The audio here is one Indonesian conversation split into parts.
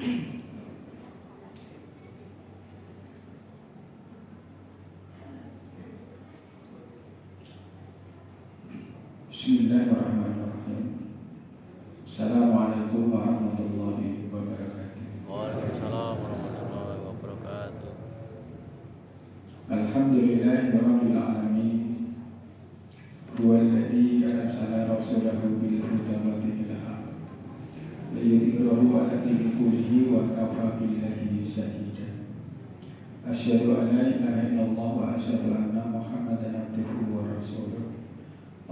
Bismillahirrahmanirrahim. Assalamualaikum warahmatullahi wabarakatuh. Waalaikumsalam warahmatullahi wabarakatuh. Alhamdulillahirabbil alamin. Huwallazi arsala rasulahu bil huda wa dinil haqq liyudhhirahu 'ala dini kullihi wa kafaa billahi shahida. Asyhadu an la ilaha illallah wa asyhadu anna Muhammadan abduhu wa rasuluh.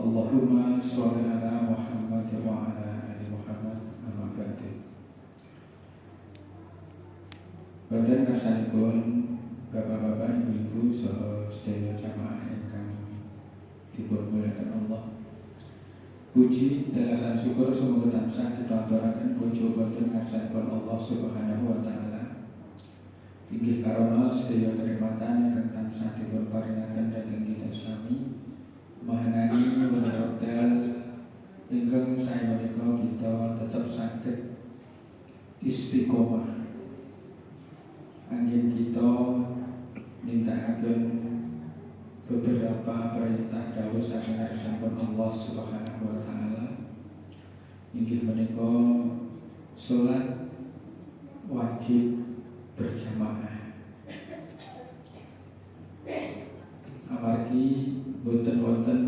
Allahumma sholli ala Muhammad wa ala ali Muhammad. Amma ba'du. Wonten kersanipun Bapak-bapak, ibu-ibu, saha sedaya jamaah ingkang dipunmulyakaken Allah. Puji dalasan syukur semoga tansah kita aturaken puji wonten ngarsanipun Allah Subhanahu wa taala. Inggih karana sedaya kenikmatan ingkang tansah dipun paringaken dhateng kita sami. Mahanani menarodal ingkang saya menika kita tetap saged istiqomah angin kita nindakaken beberapa perintah dawuh saking ngarsanipun Allah Subhanahu wa taala. Inggih menika salat wajib berjamaah. Amargi boten-boten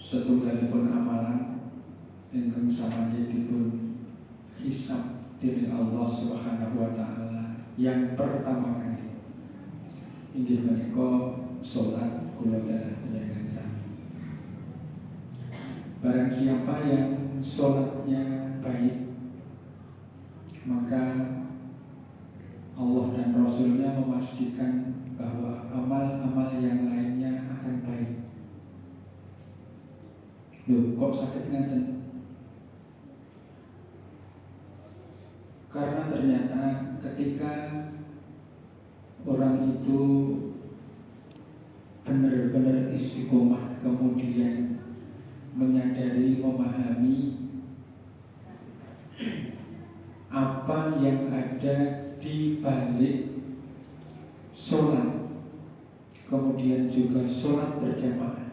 setunggalipun amalan ingkang samangke dipun hisab dening Allah Subhanahu wa taala yang pertama kali inggih menika salat kula dalem panjenengan sami. Barang siapa yang salatnya baik, maka Allah dan Rasulnya memastikan bahwa amal-amal yang lainnya akan baik. Loh, kok sakit ngaten? Karena ternyata ketika orang itu benar-benar istiqomah, kemudian menyadari, memahami apa yang ada di balik sholat, kemudian juga sholat berjamaah,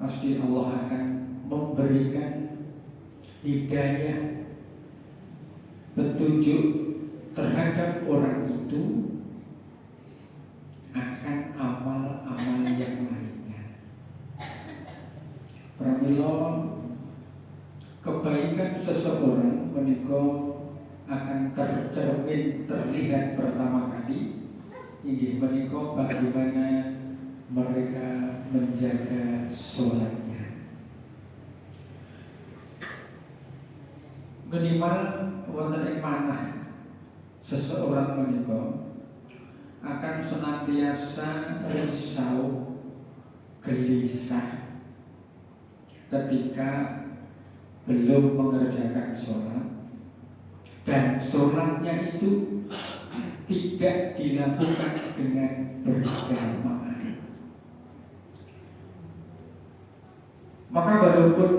pasti Allah akan memberikan hidayah, petunjuk terhadap orang itu akan amal-amal yang lainnya. Pramila kebaikan seseorang menika akan tercermin, terlihat pertama kali inggih menika bagaimana mereka menjaga sholatnya. Minimal wonten ing manah seseorang menika akan senantiasa risau, gelisah ketika belum mengerjakan sholat, dan sholatnya itu tidak dilakukan dengan berjamaah. Maka walaupun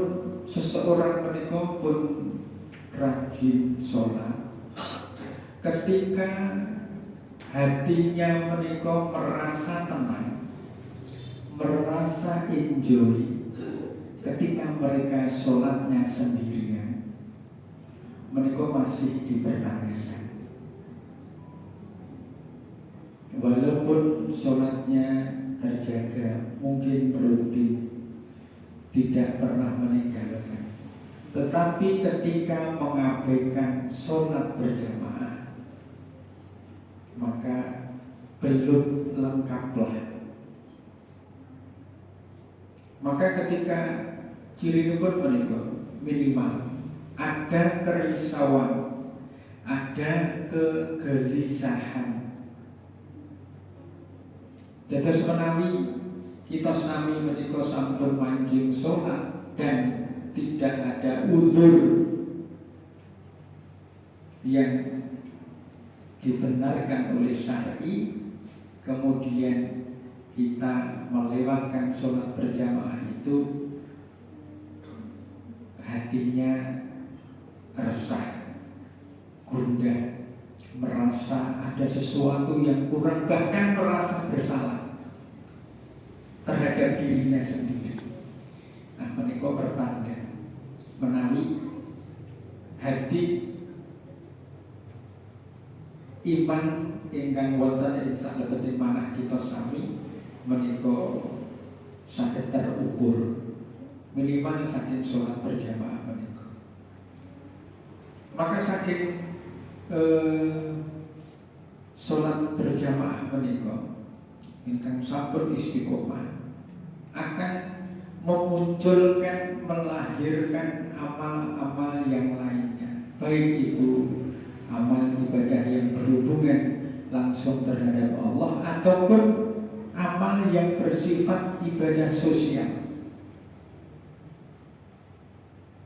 seseorang menika pun rajin sholat, ketika hatinya menika merasa tenang, merasa enjoy ketika mereka sholatnya sendirian, menika masih dipertanyakan. Walaupun sholatnya terjaga, mungkin rutin, tidak pernah meninggalkan, tetapi ketika mengabaikan sholat berjamaah, maka belum lengkaplah. Maka ketika ciri pun menika minimal ada kerisauan, ada kegelisahan. Dados menawi kita sami menika sampun manjing sholat dan tidak ada uzur yang dibenarkan oleh syar'i, kemudian kita melewatkan sholat berjamaah itu, hatinya resah, gundah, merasa ada sesuatu yang kurang, bahkan merasa bersalah terhadap dirinya sendiri. Nah, menika pertanda menawi hati iman ingkang wonten ing saklebeting manah kita sami menika saged terukur minimal saking sholat berjamaah menika. Maka saking sholat berjamaah menika ingkang sampun istiqomah akan memunculkan, melahirkan amal-amal yang lainnya, baik itu amal ibadah yang berhubungan langsung terhadap Allah ataupun amal yang bersifat ibadah sosial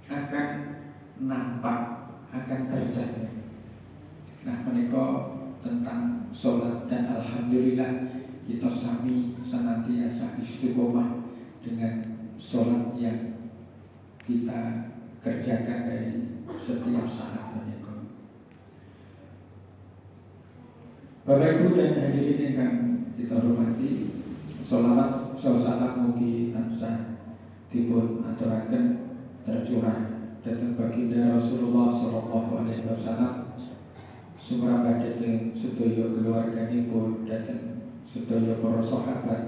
akan nampak, akan terjadi. Nah, menika tentang sholat, dan alhamdulillah kita sami senantiasa istiqomah dengan sholat yang kita kerjakan dari setiap saat menika. Bapak Ibu dan hadirin yang kita hormati, sholawat salat mugi tansah dipun aturaken tercurah dhateng baginda Rasulullah sallallahu alaihi wasallam, sumrambah dhateng sedaya keluarganipun, dhateng sedaya para sahabat,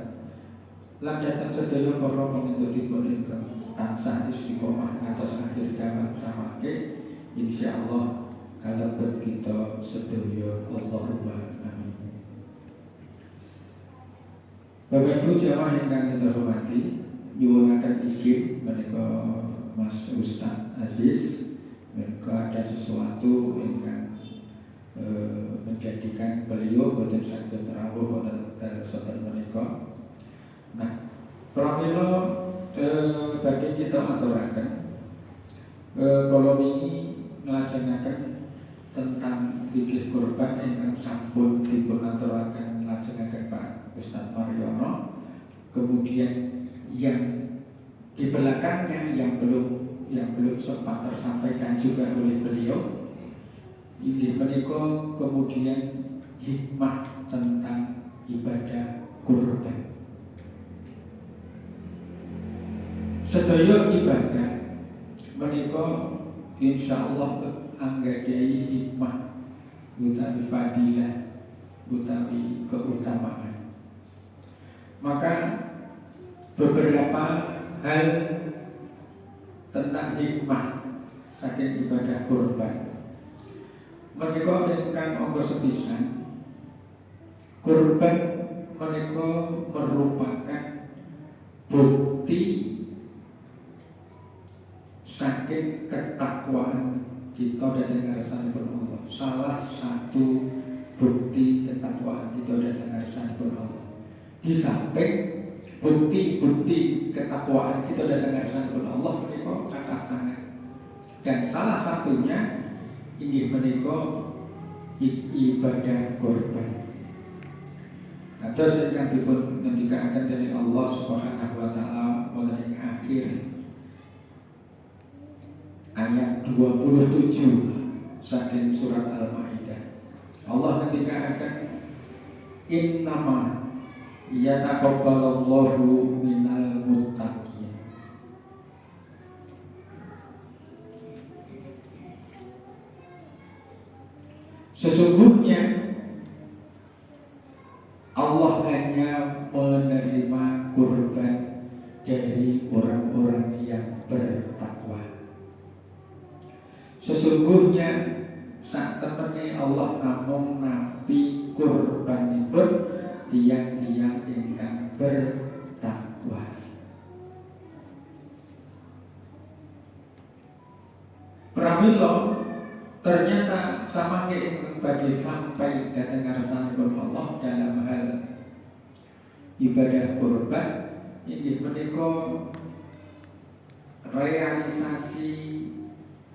lan dhateng sedaya para pengikutipun ingkang tansah istiqomah ngantos akhir zaman samangke insyaallah kalebet kita sedaya. Allahumma amin. Bapak Ibu jamaah ingkang kita hormati, nyuwunaken izin menika Mas Ustaz Aziz, menika ada sesuatu ingkang menjadikan beliau boten saged rawuh wonten dalam soten menika. Nah, pramila badhe kita aturaken kala wingi nglajengaken tentang fikih kurban ingkang sampun dipun aturaken lajengaken Pak Ustaz Mariono. Kemudian yang di belakangnya yang belum sempat tersampaikan juga oleh beliau, ini menika kemudian hikmah tentang ibadah kurban. Sedaya ibadah menika insyaallah anggadhahi hikmah utawi fadilah utawi keutamaan. Maka beberapa hal tentang hikmah saking ibadah kurban menika ingkang angka sepisan, kurban menika merupakan bukti saking ketakwaan kita dhateng ngarsanipun Allah. Salah satu bukti ketakwaan kita dhateng ngarsanipun Allah. Di samping bukti-bukti ketakwaan kita dhateng ngarsanipun Allah menika kathah sanget. Dan salah satunya inggih menika ibadah kurban. Kados ingkang dipun ngendikaaken dening Allah Subhanahu wa taala wonten ing akhir ayat 27 saking surat Al-Maidah. Allah ngendikaaken innama yataqabbalallahu minal muttaqin. Sesungguhnya Allah hanya menerima kurban dari orang-orang yang bertakwa. Sesungguhnya saat temene Allah namung nampi kurbanipun tiang-tiang ingkang bertakwa. Pramila ternyata samangke ingkang badhe sampai dhateng ngarsanipun Allah dalam hal ibadah kurban inggih menika realisasi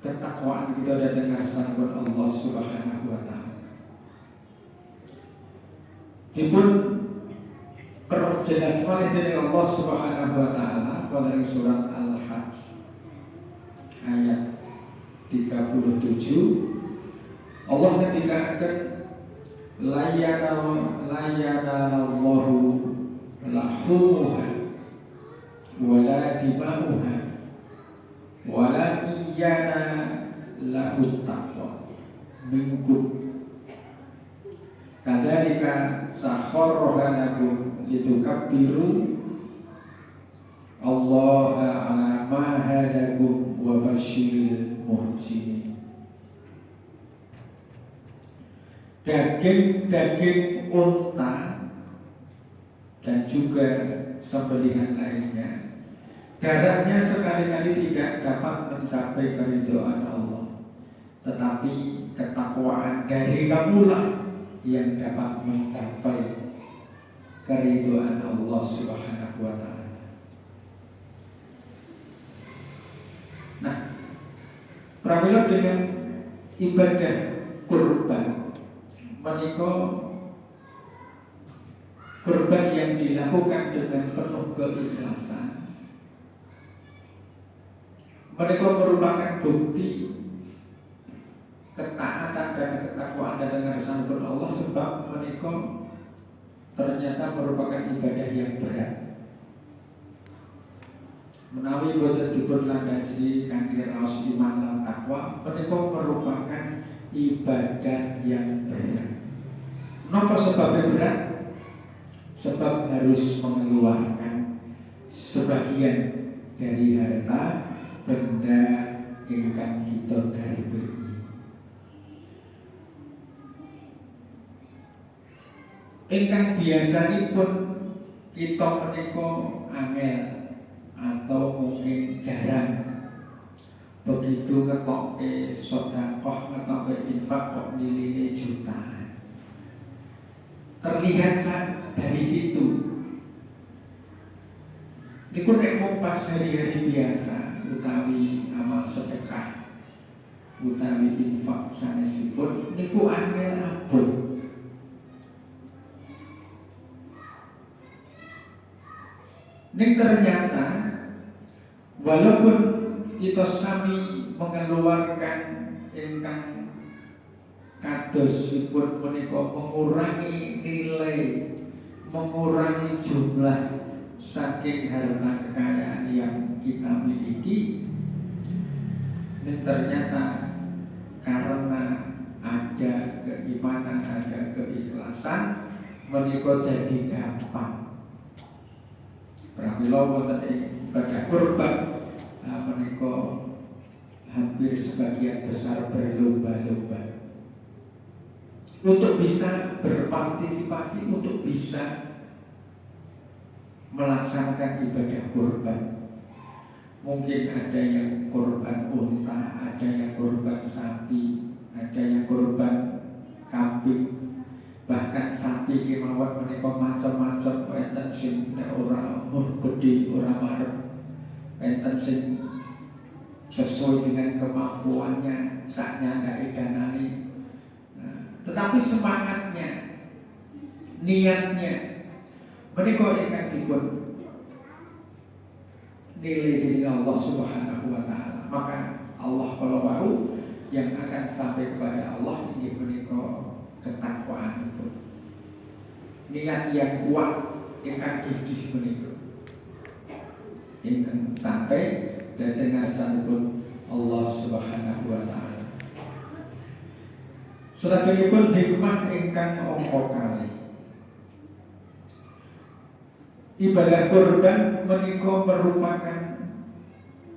ketakwaan kita dhateng ngarsanipun Allah Subhanahu wa taala. Dipun perjelas malih dening Allah Subhanahu wa taala wonten surat Al-Hajj ayat Allah ketika akan layanallahu lahumuha wala dima'uha wala iyana lahut taqwa minkum kadzalika sakhkharaha lakum litukabbiru Allah ala ma hadakum wa basyiril muhsinin. Daging unta dan juga sembelihan lainnya, darahnya sekali-kali tidak dapat mencapai keridhaan Allah, tetapi ketakwaan dari kamulah yang dapat mencapai keridhaan Allah Subhanahu wa ta'ala. Nah, pramila dengan ibadah kurban menika kurban yang dilakukan dengan penuh keikhlasan, mereka merupakan bukti ketaatan dan ketakwaan dan keresahan Allah, sebab mereka ternyata merupakan ibadah yang berat. Menawi boten dipun landasi kanthi raos iman lan takwa, mereka merupakan ibadah yang berat. Napa sebabnya berat? Sebab harus mengeluarkan sebagian dari harta benda ingkang kita dharmi. Ingkang biasanipun kita menika angel atau mungkin jarang begitu ngetoke sedekah, ngetoke infak kok nilainya jutaan. Terlihat dari situ. Niku nek mung pas hari-hari biasa utawi amal sedekah utawi infak sanesipun niku angel abot. Ning ternyata walaupun kita sami mengeluarkan ingkang kadosipun menika mengurangi nilai, mengurangi jumlah saking harta kekayaan yang kita miliki, dan ternyata karena ada keimanan, ada keikhlasan, menika jadi gampang. Pramila wonten ing ibadah kurban menika hampir sebagian besar berlomba-lomba untuk bisa berpartisipasi, untuk bisa melaksanakan ibadah kurban. Mungkin ada yang kurban unta, ada yang kurban sapi, ada yang kurban kambing, bahkan sapi kemawon menika macam-macam, enten sing nek ora gede ora marep, enten sing sesuai dengan kemampuannya saknya dari danani. Tetapi semangatnya, niatnya menika ingkang dipun nilai dari Allah Subhanahu wa ta'ala. Maka Allah kalau mau yang akan sampai kepada Allah ini menika ketakwaan itu, niat yang kuat, ingkang gigih menika ingkang sampai dhateng ngarsanipun Allah Subhanahu wa ta'ala. Salajengipun hikmah ingkang angka kalih. Ibadah kurban menika merupakan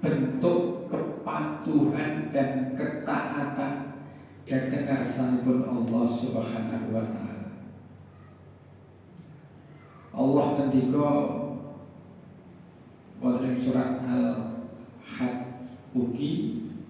bentuk kepatuhan dan ketaatan dan kengarsanipun Allah Subhanahu wa ta'ala. Allah ngendika wonten surat Al-Hajj ugi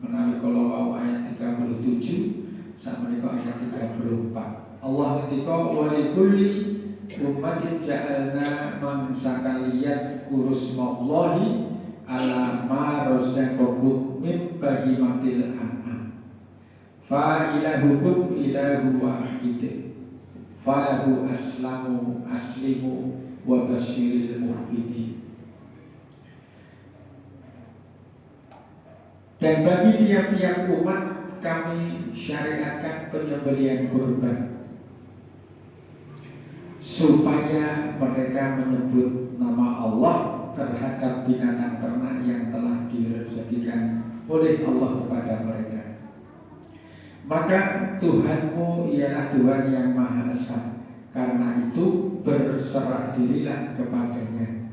menawi kala wau ayat 37 sakmenika ayat 34. Allah ngendika wa likulli ummatin ja'alna mansakan liyadhkuru smallahi ala ma razaqakum min bahimatil an'am fa ilahukum ilahu wahid falahu aslimu wa basyiril muhbidin. Dan bagi tiap-tiap umat kami syariatkan penyembelihan kurban supaya mereka menyebut nama Allah terhadap binatang ternak yang telah direzekikan oleh Allah kepada mereka. Maka Tuhanmu ialah Tuhan yang Maha Esa. Karena itu berserah dirilah kepadanya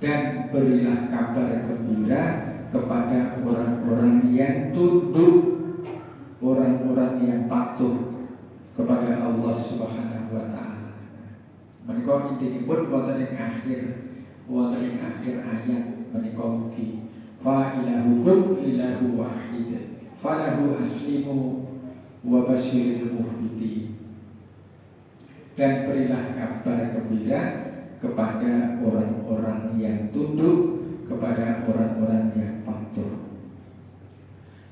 dan berilah kabar gembira kepada orang-orang yang tunduk, orang-orang yang patuh kepada Allah Subhanahu wa Ta'ala. Menika intinipun wonten ing akhir ayat menika mugi fa ilahukum ilahu wahid falahu aslimu wa basyiril muhbitin. Dan berilah kabar gembira kepada orang-orang yang tunduk, kepada orang-orang yang patuh.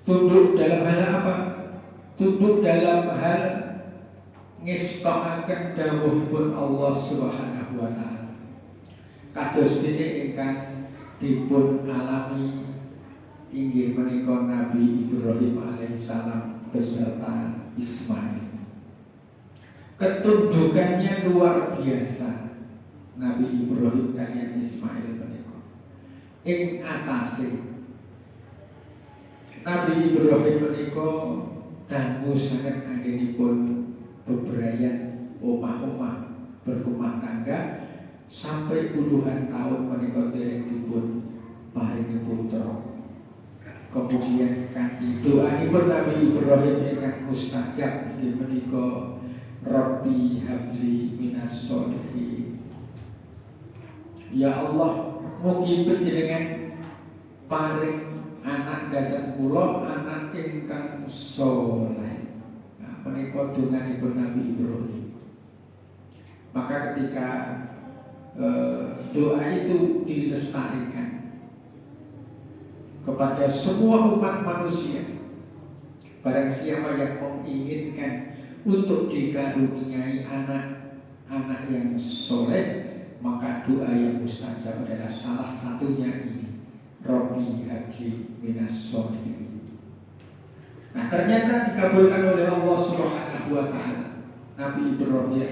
Tunduk dalam hal apa? Tunduk dalam hal ngestakaken dawuhipun Allah Subhanahu wa Ta'ala. Kados dene ingkang dipun alami inggih menika Nabi Ibrahim alaihissalam beserta Ismail. Ketundukannya luar biasa. Nabi Ibrahim kaliyan Ismail menika ing atase Nabi Ibrahim menika dangu sanget anggenipun bebrayan omah-omah berumah tangga sampai puluhan tahun menika dereng dipun paringi putra. Kemudian kanthi doanipun Nabi Ibrahim ingkang mustajab inggih menika Rabbi habli minas sholihin. Ya Allah, mugi panjenengan paring anak dhateng kula anak ingkang saleh. Nah, menika donganipun Nabi Ibrahim. Maka ketika doa itu dilestarikan kepada semua umat manusia, barang siapa yang menginginkan untuk dikaruniai anak yang soleh, maka doa yang mustajab adalah salah satunya ini, Rabbi habli minas sholihin. Nah, ternyata dikabulkan oleh Allah Subhanahu wa Ta'ala. Nabi Ibrahim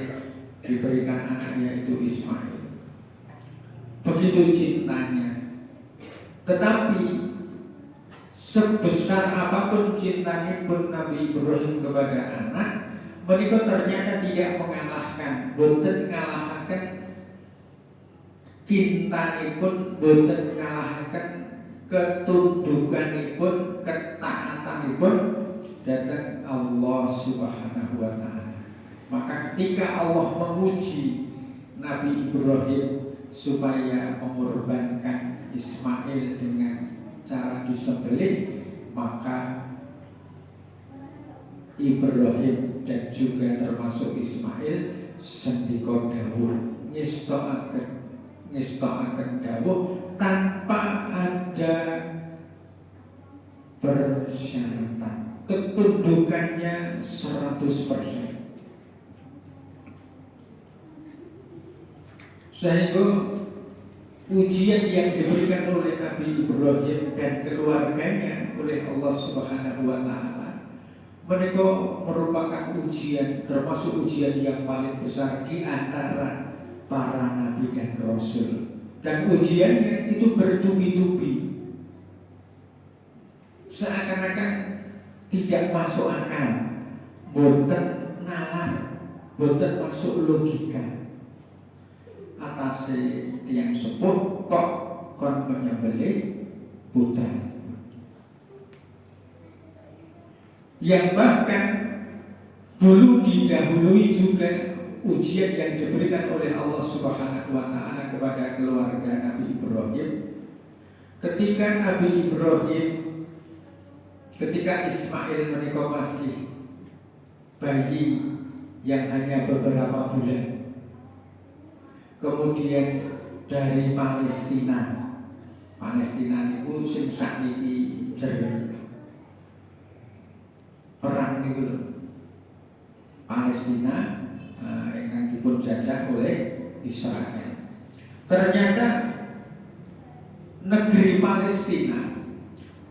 diberikan anaknya itu Ismail. Begitu cintanya. Tetapi sebesar apapun cintanya pun Nabi Ibrahim kepada anak, menika ternyata tidak mengalahkan, boten ngalahaken cintanipun, boten ngalahaken ketundukanipun, ketaatanipun dhateng Allah Subhanahu wa Ta'ala. Maka ketika Allah menguji Nabi Ibrahim supaya mengorbankan Ismail dengan cara disembelih, maka Ibrahim dan juga termasuk Ismail sendika dawuh ngestakaken dawuh tanpa ada persyaratan, ketundukannya 100%. Sehingga ujian yang diberikan oleh Nabi Ibrahim dan keluarganya oleh Allah Subhanahu wa Ta'ala, mereka merupakan ujian, termasuk ujian yang paling besar di antara para nabi dan rasul. Dan ujiannya itu bertubi-tubi, seakan-akan tidak masuk akal, boten nalar, boten masuk logika. Atas tiang sepuh kok kon menyembelih putra, yang bahkan dulu didahului juga ujian yang diberikan oleh Allah Subhanahu wa Ta'ala kepada keluarga Nabi Ibrahim. Ketika Nabi Ibrahim, ketika Ismail menika masih bayi yang hanya beberapa bulan, kemudian dari Palestina niku sing sakniki jero perang niku lho, Palestina yang dipun jajah oleh Israel. Ternyata negeri Palestina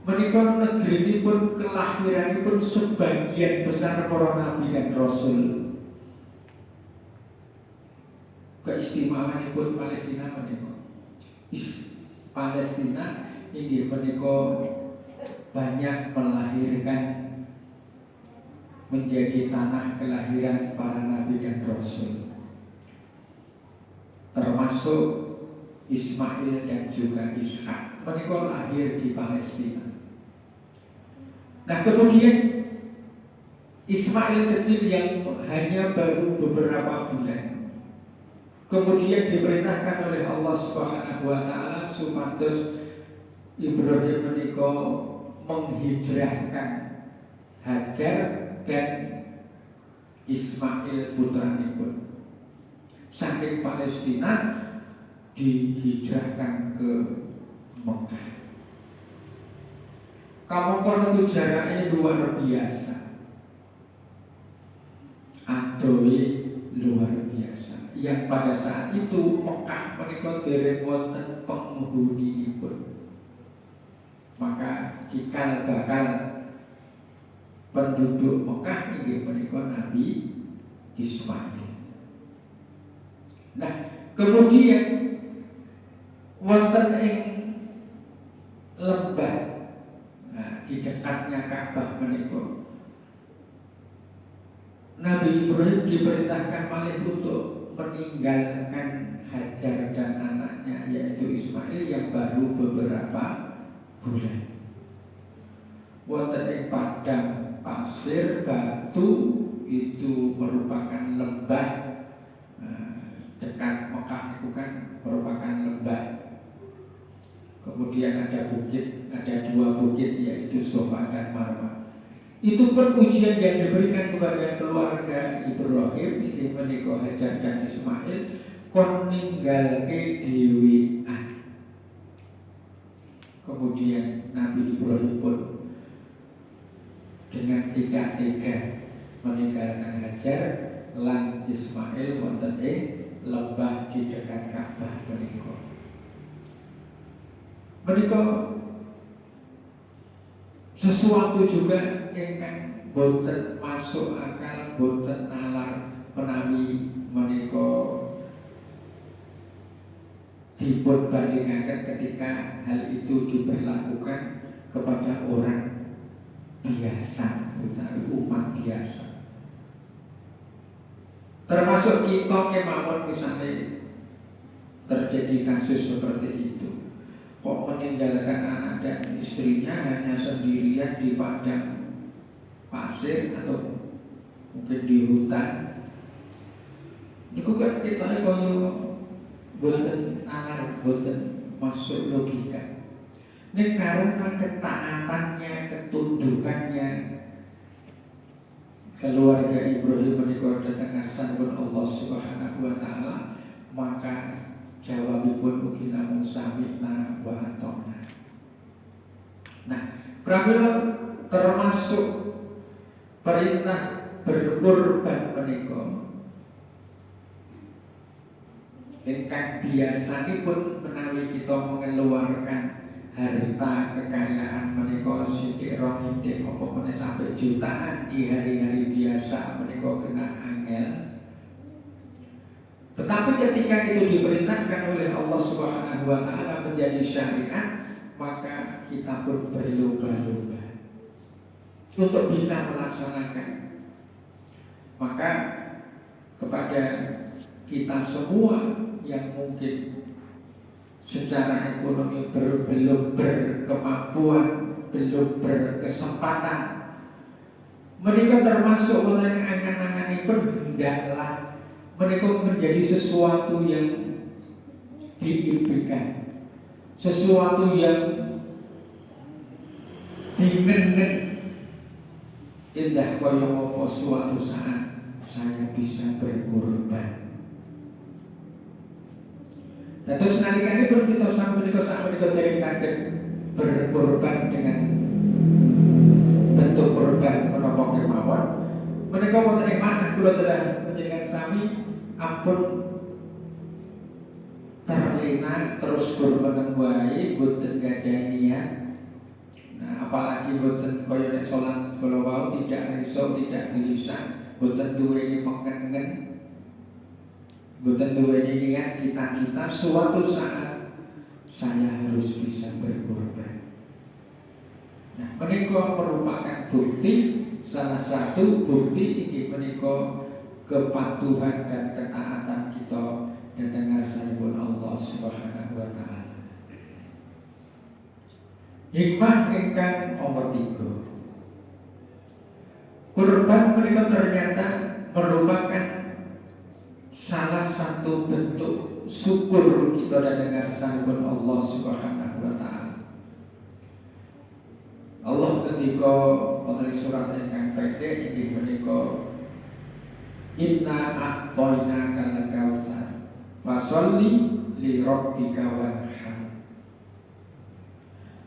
menika negerinipun kelahiranipun sebagian besar para nabi dan rasul. Keistimewaanipun Palestina menika. Palestina inggih menika banyak melahirkan, menjadi tanah kelahiran para nabi dan rasul, termasuk Ismail dan juga Ishak. Mereka lahir di Palestina. Nah, kemudian Ismail kecil yang hanya baru beberapa bulan, kemudian diperintahkan oleh Allah Subhanahu wa taala supados Ibrahim menika menghijrahkan Hajar dan Ismail putranipun saking Palestina dihijrahkan ke Mekah. Kamu itu jaraknya luar biasa, adoe luar biasa. Yang pada saat itu Mekah menika dereng wonten penghunipun. Maka cikal bakal penduduk Mekah inggih menika Nabi Ismail. Nah, kemudian wonten ing lembah, nah, di dekatnya Ka'bah menika Nabi Ibrahim diperintahkan malih untuk meninggalkan Hajar dan anaknya yaitu Ismail yang baru beberapa bulan. Wonten ing padang pasir batu itu merupakan lembah. Dekat Mekah itu kan merupakan lembah. Kemudian ada bukit, ada dua bukit yaitu Sofa dan Marwa. Itu pun ujian yang diberikan kepada keluarga Ibrahim ini menika Hajar dan Ismail kon ninggalke dhewean. Kemudian Nabi Ibrahim pun dengan tidak tega meninggalkan Hajar lan Ismail wonten ing lembah di dekat Ka'bah menika. Menika sesuatu juga ingkang boten masuk akal, boten nalar menawi menika dipun bandingaken ketika hal itu diberlakukan kepada orang biasa, utawi umat biasa. Termasuk kita kemawon misalnya terjadi kasus seperti itu, kok meninggalkan anak dan istrinya hanya sendirian di padang pasir atau mungkin di hutan. Niku kan kita koyo boten nalar, boten masuk logika. Ini karena ketaatannya, ketundukannya keluarga Ibrahim menika dhateng ngarsanipun Allah Subhanahu wa taala, maka jawabipun ugi namung sami'na wa ata'na. Nah, pramila termasuk perintah berkurban menika ingkang biasanipun menawi kita mengeluarkan harta kekayaan menika sithik rong sithik apa meneh sampai jutaan di hari-hari biasa menika kena angel. Tetapi ketika itu diperintahkan oleh Allah Subhanahu wa taala menjadi syariat, maka kita pun berlomba-lomba untuk bisa melaksanakan. Maka kepada kita semua yang mungkin secara ekonomi belum berkemampuan, belum berkesempatan, mereka termasuk oleh angan-anganipun hendaklah mereka menjadi sesuatu yang diimpikan, sesuatu yang dingen-ngen. Indah kaya apa suatu saat saya bisa berkorban. Nah, terus nalikane pun kita sampai dereng saged berkorban dengan bentuk korban menapa kemawon. Menika wonten ing manah kula telah panjenengan sami ampun terlena terus korban wae boten gadah niat Nah, apalagi boten kaya nek salat kula wau tidak iso, tidak gelisah, boten duweni pengen-pengen, boten duweni niat cita-cita suatu saat saya harus bisa berkorban. Nah, menika merupakan bukti, salah satu bukti ini menika kepatuhan dan ketaatan kita dhateng ngarsanipun Allah Subhanahu wa taala. Hikmah ingkang nomor 3. Kurban menika ternyata merupakan salah satu bentuk syukur kita dhateng ngarsanipun Allah Subhanahu wa taala. Allah ketika wonten surat ingkang pendek inggih menika inna a'tainaka al-kautsar fasholli li rabbika wanhar.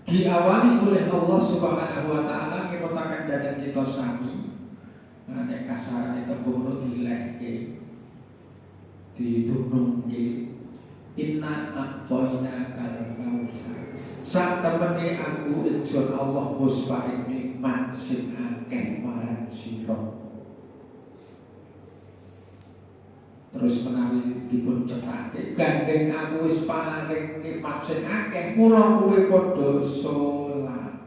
Diawali oleh Allah Subhanahu wa taala ngetokaken dhateng kita sami. Nek kasarane tembung dilehke didunungke inna a'tainaka al-kautsar. Sak temene aku ingsun Allah wis paring nikmat sing akeh marang sira. Terus menawi dipun cekake gandeng aku wis paring nikmat sing akeh mula kowe padha salat.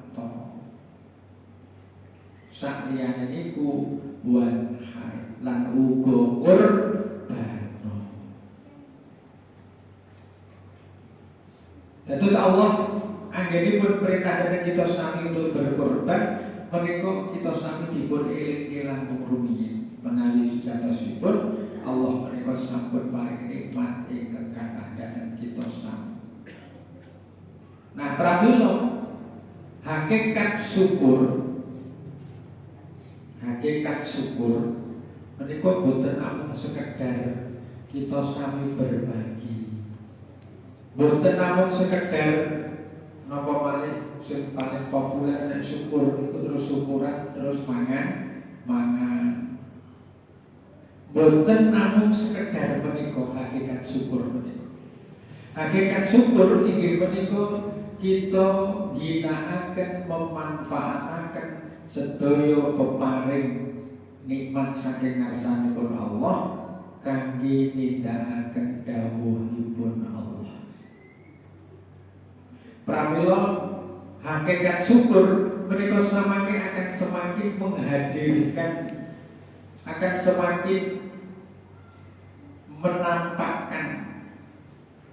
Sak liyane niku wanhar lan uga kurban. Terus Allah anggenipun perintah dhateng kita sami untuk berkorban, menika kita sami dipun eling langkung rumiyin menawi sejatosipun Allah menika sampun paring nikmat ingkang kathah dhateng kita sami. Nah, pramila hakikat syukur menika boten namung sekedar kita sami berbagi. Boten namung sekedar napa malih sing paling populer nek syukur niku terus syukuran terus mangan. Boten namung sekedar menika hakikat syukur menika. Hakikat syukur inggih menika kita ginakaken memanfaataken sedaya peparing nikmat saking ngarsanipun Allah kangge nindakaken dawuhipun Allah. Pramila hakikat syukur menika samangke akan semakin menghadirkan, akan semakin menampakkan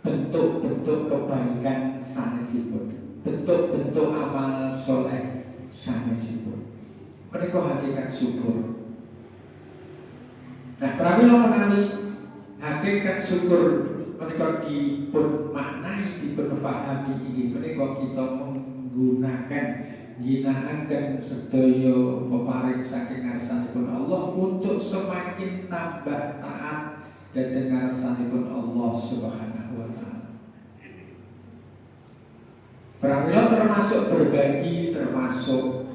bentuk-bentuk kebaikan sanesipun, bentuk-bentuk amal soleh sanesipun. Menika hakikat syukur. Nah, pramila menawi hakikat syukur menika dipun maknai, dipun fahami inggih menika kita menggunakan ginakaken sedaya peparing saking ngarsanipun Allah untuk semakin tambah taat dhateng ngarsanipun Allah Subhanahu wa taala. Pramila termasuk berbagi, termasuk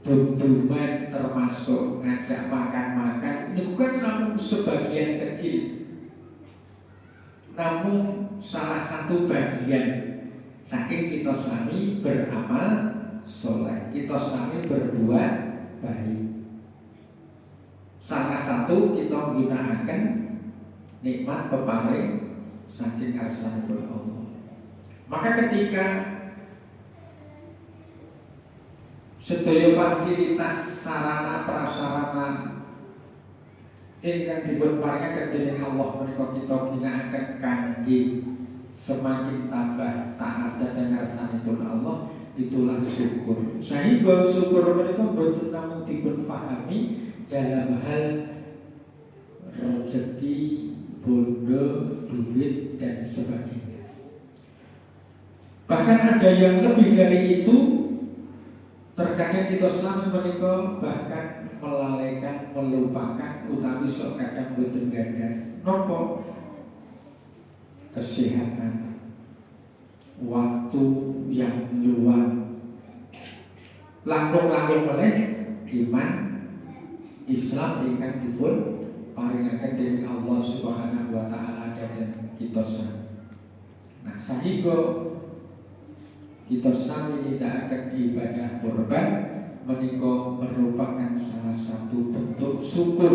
dunduman, termasuk ngajak makan-makan, ini bukan namun sebagian kecil, namun salah satu bagian saking kita sami beramal soleh, kita sami berbuat baik. Salah satu kita menggunakan nikmat peparing saking ngarsanipun Allah. Maka ketika sedaya fasilitas sarana prasarana ingkang dipun paringaken dening Allah menika kita ginakaken kangge semakin tambah taat dhateng ngarsanipun Allah, itulah syukur. Sehingga syukur menika boten namung dipun pahami dalam hal rezeki, bondo, duit dan sebagainya. Bahkan ada yang lebih dari itu. Terkadang kita sami menika bahkan melalaikan, melupakan utawi sok kadang boten gagas napa kesehatan, waktu yang luang, langkung-langkung oleh iman Islam ingkang dipun paringaken dening Allah Subhanahu wa taala dhateng kita sami. Nah, sahingga kita sami nindakaken ibadah kurban menika merupakan salah satu bentuk syukur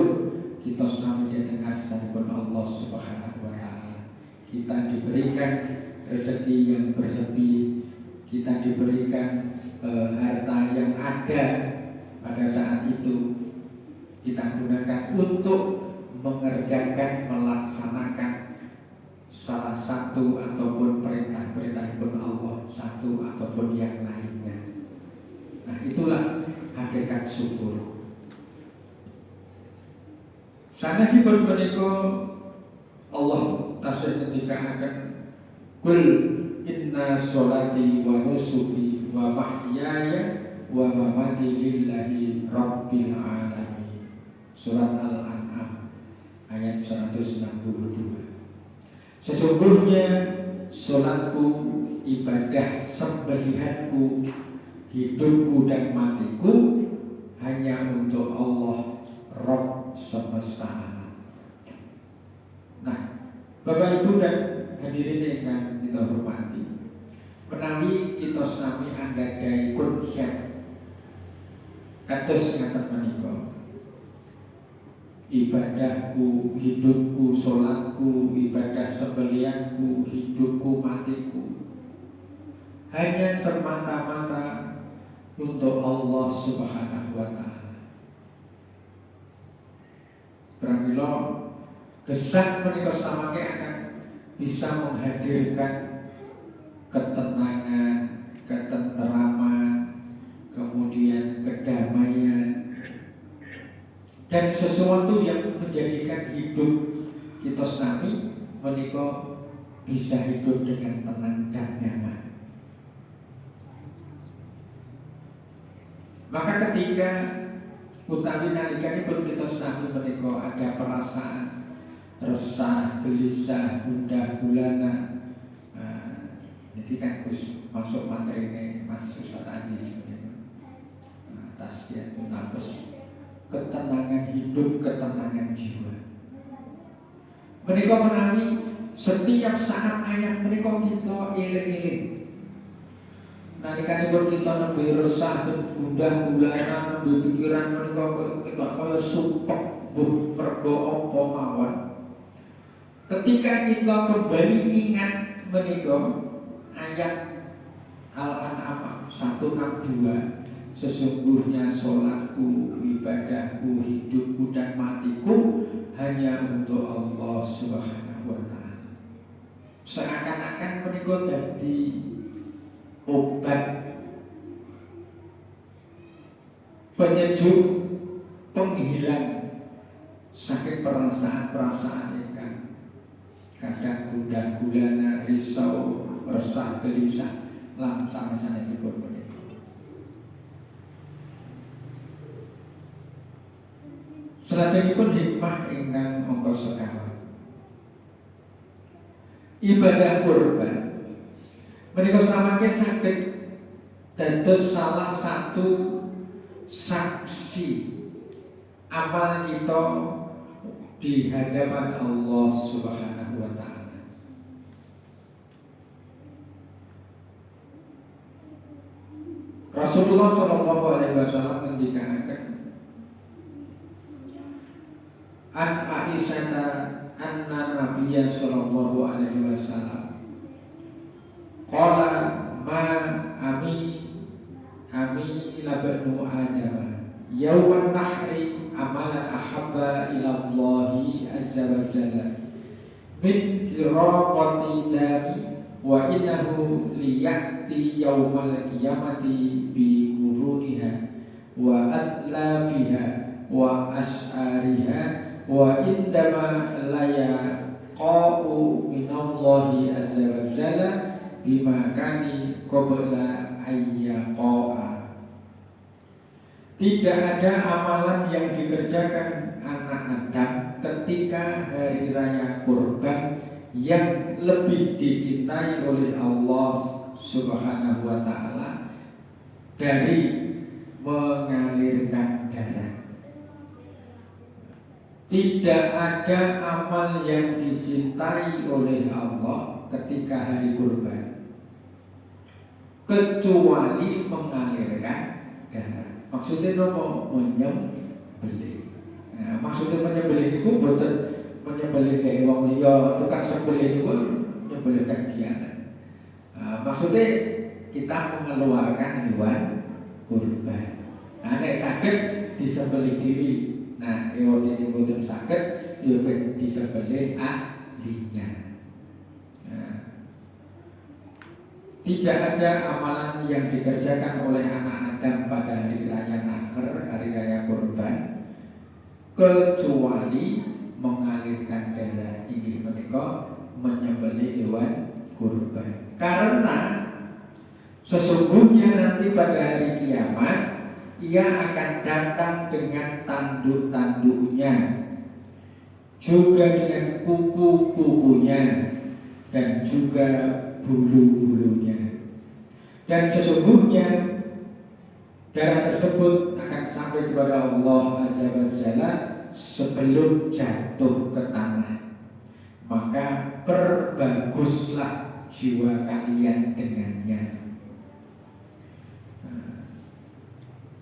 kita sami dhateng ngarsanipun Allah Subhanahu wa taala. Kita diberikan rezeki yang berlebih, kita diberikan harta yang ada pada saat itu, kita gunakan untuk mengerjakan, melaksanakan salah satu ataupun perintah-perintahipun Allah, satu ataupun yang lainnya. Nah, itulah hakikat syukur. Sanesipun menika Allah tasih ketika akan kul inna sholati wa nusuki wa mahyaya wa mamati lillahi rabbil alamin. Surat Al-An'am ayat 162. Sesungguhnya sholatku, ibadah sembelihanku, hidupku dan matiku hanya untuk Allah Rabb semesta alam. Nah, Bapak Ibu dan hadirin yang kita hormati, menawi kita sami anggadhahi konsep kados ngaten menika, ibadahku, hidupku, sholatku, ibadah sembelihanku, hidupku, matiku hanya semata-mata untuk Allah Subhanahu wa taala. Pramila gesang menika samangke akan bisa menghadirkan ketenangan, ketenteraman, kemudian kedamaian, dan sesuatu yang menjadikan hidup kita sami menika bisa hidup dengan tenang dan nyaman. Maka ketika utawi nalikanipun kita sami menika ada perasaan resah, gelisah, gundah gulana, jadi kan wis masuk materine Mas Ustaz Aziz atas dia itu nafas ketenangan hidup, ketenangan jiwa. Menika menawi setiap saat ayat menika kita eling-eling. Nalikanipun kita nembe resah, gundah gulana, nembe pikiran menika kita kaya supek mbuh mergo apa mawon. Ketika kita kembali ingat menika ayat Al-An'am 162, sesungguhnya sholatku, ibadahku, hidupku dan matiku hanya untuk Allah Subhanahu wa taala. Seakan-akan menika dadi obat penyejuk, penghilang sakit perasaan-perasaan ingkang kadang gundah gulana, risau, resah, gelisah lan sanes-sanesipun menika. Salajengipun hikmah ingkang angka sekawan, ibadah kurban menika samangke saged dados salah satu saksi amal kita di hadapan Allah Subhanahu wa taala. Rasulullah sallallahu alaihi wasallam ngendikaken an Aisyah anna Nabiyya sallallahu alaihi wasallam qala ma ami labnu ajama yauman nahri amalan ahabba ila Allahi azza wa jalla min kiraqati dami wa innahu liya'ti yaumal qiyamati bi quruniha wa atlafiha wa as'ariha wa indama la yaqa'u minallahi azza wa jalla bima kani qabla ayyaqa'a. Tidak ada amalan yang dikerjakan anak Adam ketika hari raya kurban yang lebih dicintai oleh Allah Subhanahu wa taala dari mengalirkan darah. Tidak ada amal yang dicintai oleh Allah ketika hari kurban kecuali mengalirkan darah. Maksudnya nopo menyembelih. Nah, maksudnya menyembelih itu bukan menyembelih kayak wong liya, tukang sembelih itu menyembelih kagiatan. Maksudnya kita mengeluarkan hewan kurban. Nah, nek sakit disembelih diri. Nah, hewan ini bukan sakit, ya disembelih ahlinya. Nah, tidak ada amalan yang dikerjakan oleh anak Adam pada hari raya Nahr, hari raya kurban, kecuali mengalirkan darah inggih menika menyembelih hewan kurban. Karena sesungguhnya nanti pada hari kiamat ia akan datang dengan tanduk-tanduknya, juga dengan kuku-kukunya, dan juga bulu-bulunya. Dan sesungguhnya darah tersebut akan sampai kepada Allah Azza wa Jalla sebelum jatuh ke tanah. Maka perbaguslah jiwa kalian dengannya.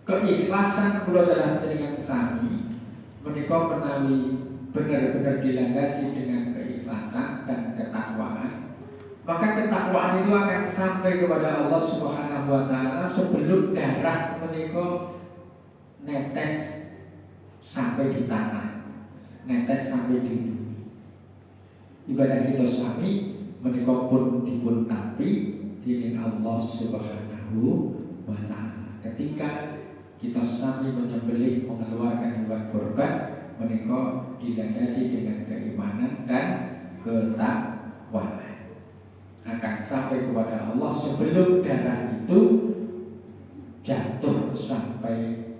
Keikhlasan kula dalam teringat sami menika menawi benar-benar dilandasi dengan keikhlasan dan ketakwaan, maka ketakwaan itu akan sampai kepada Allah Subhanahu wa taala sebelum darah menika netes sampai di tanah, netes sampai di bumi. Ibadah kita sami menika pun dipun tampi dening Allah Subhanahu wa taala. Ketika kita sami menyembelih mengeluarkan hewan kurban menika dilandasi dengan keimanan dan ketakwaan, akan sampai kepada Allah sebelum darah itu jatuh sampai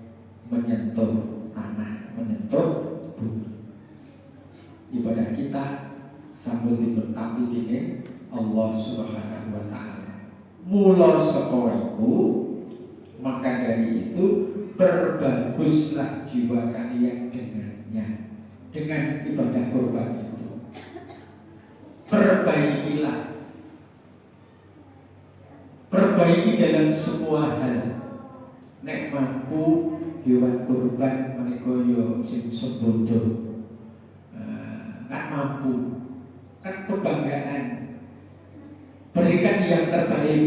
menyentuh tanah, menyentuh bumi. Ibadah kita sampun dipun tampi dening Allah Subhanahu wa taala. Mula saka iku, maka dari itu perbaguslah jiwa kalian dengannya, dengan ibadah kurban itu. Perbaiki dalam semua hal. Nek mampu hewan kurban menika yo sing sebodo. Nek mampu, kan kebanggaan. Berikan yang terbaik.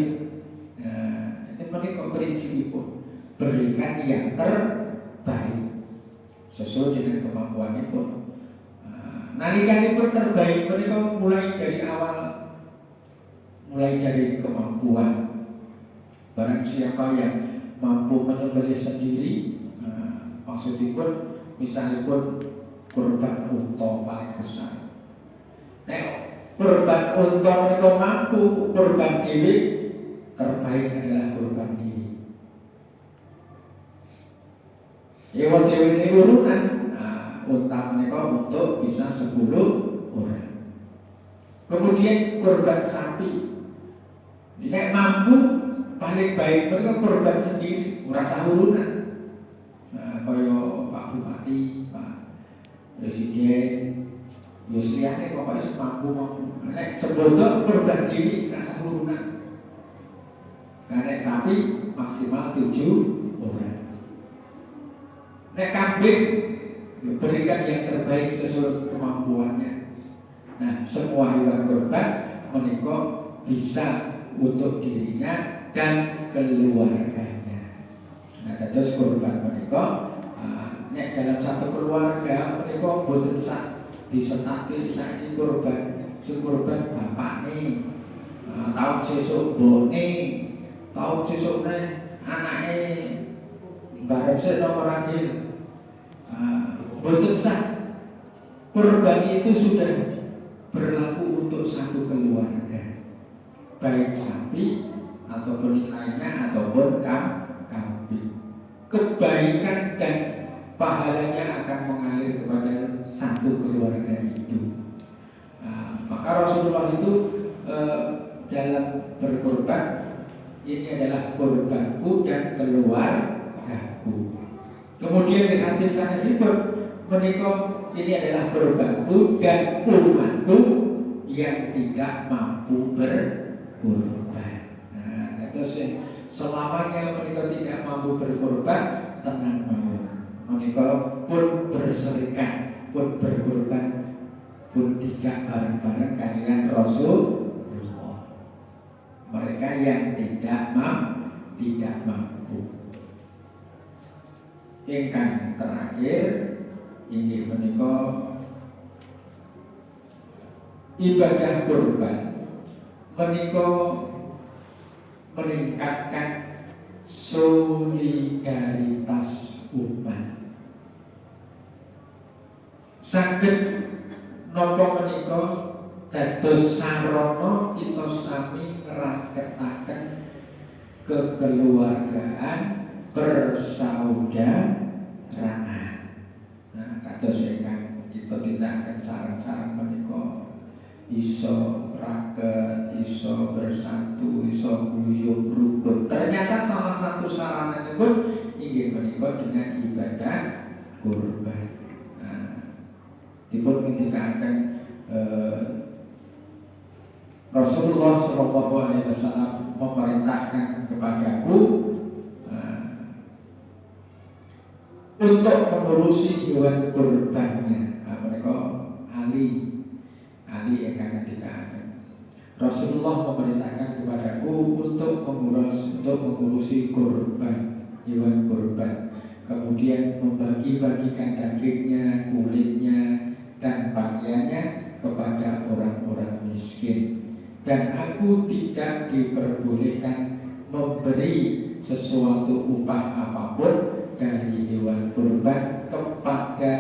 Ini menika prinsipipun. Berikan yang terbaik sesuai dengan kemampuanipun. Nalikanipun terbaik menika mulai dari awal, mulai dari kemampuan. Barang siapa yang mampu menyembelih sendiri, maksudipun misalipun kurban unta paling besar. Nek kurban unta menika mampu, kurban dhewe terbaik adalah kurban dhewe. Hewan dhewe ini urunan, unta menika untuk bisa 10 orang. Kemudian kurban sapi, nek mampu paling baik mereka kurban sendiri, merasa urunan. Kaya Pak Bupati, Pak Presiden, Yusriane pokoknya semampu. Nek sebodo kurban dhewe rasa urunan. Nek sapi maksimal 7 orang. Nek kambing berikan yang terbaik sesuai kemampuannya. Nah, semua hewan kurban menika bisa untuk dirinya dan keluarganya. Nah, terus kurban menika nek dalam satu keluarga menika boten sak disetati saiki kurban, sing kurban bapakne, tahun sesuk bone, tahun sesukne anake, bareng sik nomor akhir. Boten sah. Kurban itu sudah berlaku untuk satu keluarga, baik sapi ataupun lainnya ataupun kambing. Kebaikan dan pahalanya akan mengalir kepada satu keluarga itu. Maka Rasulullah itu dalam berkorban, ini adalah korbanku dan keluargaku. Kemudian di hadis sanesipun menika ini adalah korbanku dan umatku yang tidak mampu berkorban. Terus selamanya menika tidak mampu berkorban, tenang mawon. Menika pun berserikat, pun berkorban, pun tidak bareng-bareng kalian Rasulullah. Mereka yang tidak mampu. Ingkang terakhir inggih menika ibadah kurban menika meningkatkan solidaritas umat. Saged napa menika dados sarana kita sami ngraketaken kekeluargaan persaudaraan. Nah, kados ingkang kita tindakaken sareng-sareng menika iso raket, iso bersatu, iso guyub rukun. Ternyata salah satu sarananya pun inggih menika dengan ibadah kurban. Nah, dipun ngendikaken Rasulullah Shallallahu Alaihi Wasallam memerintahkan kepadaku untuk mengurusi hewan kurbannya. Nah, mereka Ali akan ngendikaken. Rasulullah memerintahkan kepadaku untuk mengurusi kurban, hewan kurban. Kemudian membagi-bagikan dagingnya, kulitnya, dan pakaiannya kepada orang-orang miskin. Dan aku tidak diperbolehkan memberi sesuatu upah apapun dari hewan kurban kepada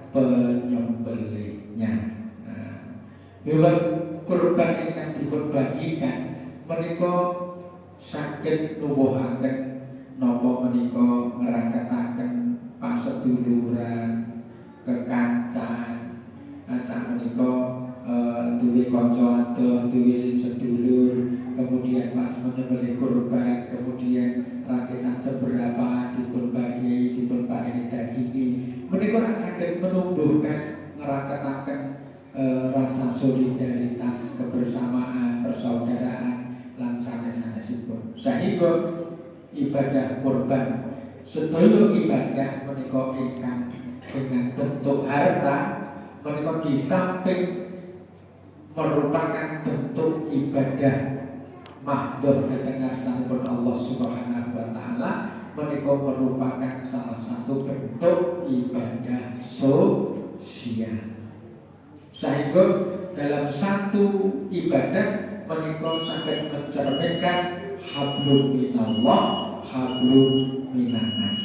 penyembelihnya. Nah, hewan kurban ingkang dipunbagikan menika saged nuwuhaken napa menika ngraketaken paseduluran, kekancan, sak menika duwe kanca adoh, duwe sedulur, kemudian pas menyembelih kurban, kemudian rakitan seberapa dipunbagi daging. Menika saged menumbuhkan ngraketaken rasa solidaritas, kebersamaan, persaudaraan lan sanes-sanesipun. Sehingga ibadah kurban sedaya ibadah menika ingkang dengan bentuk harta menika di samping merupakan bentuk ibadah mahdhur dhateng ngarsanipun Allah Subhanahu wa taala, menika merupakan salah satu bentuk ibadah sosial. Sehingga dalam satu ibadah menika saged mencerminkan hablum minallah, hablum minannas.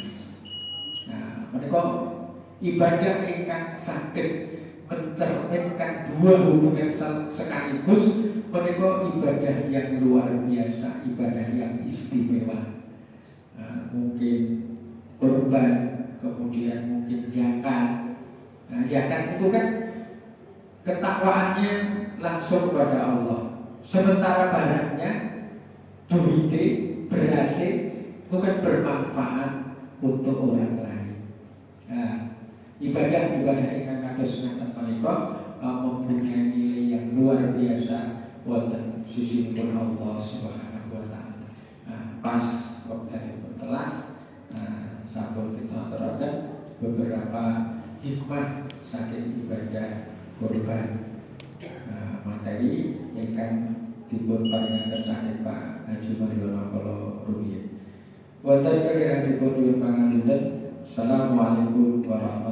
Nah, menika ibadah ingkang saged mencerminkan dua hubungan sekaligus, menika ibadah yang luar biasa, ibadah yang istimewa. Nah, mungkin kurban, kemudian mungkin zakat. Nah, zakat itu kan ketakwaannya langsung kepada Allah, sementara barangnya, duitnya, berhasil bukan bermanfaat untuk orang lain. Nah, ibadah-ibadah ingkang kados ngaten menika mempunyai nilai yang luar biasa wonten sisipun Allah Subhanahu wa taala. Nah, pas wektu telas, sampun kita aturaken beberapa hikmah saking ibadah kurban. Materi ingkang dipun paringaken saking Pak Haji Mariono kala rumiyin. Wonten kirang dipun pangandikan. Assalamualaikum warahmatullahi wabarakatuh.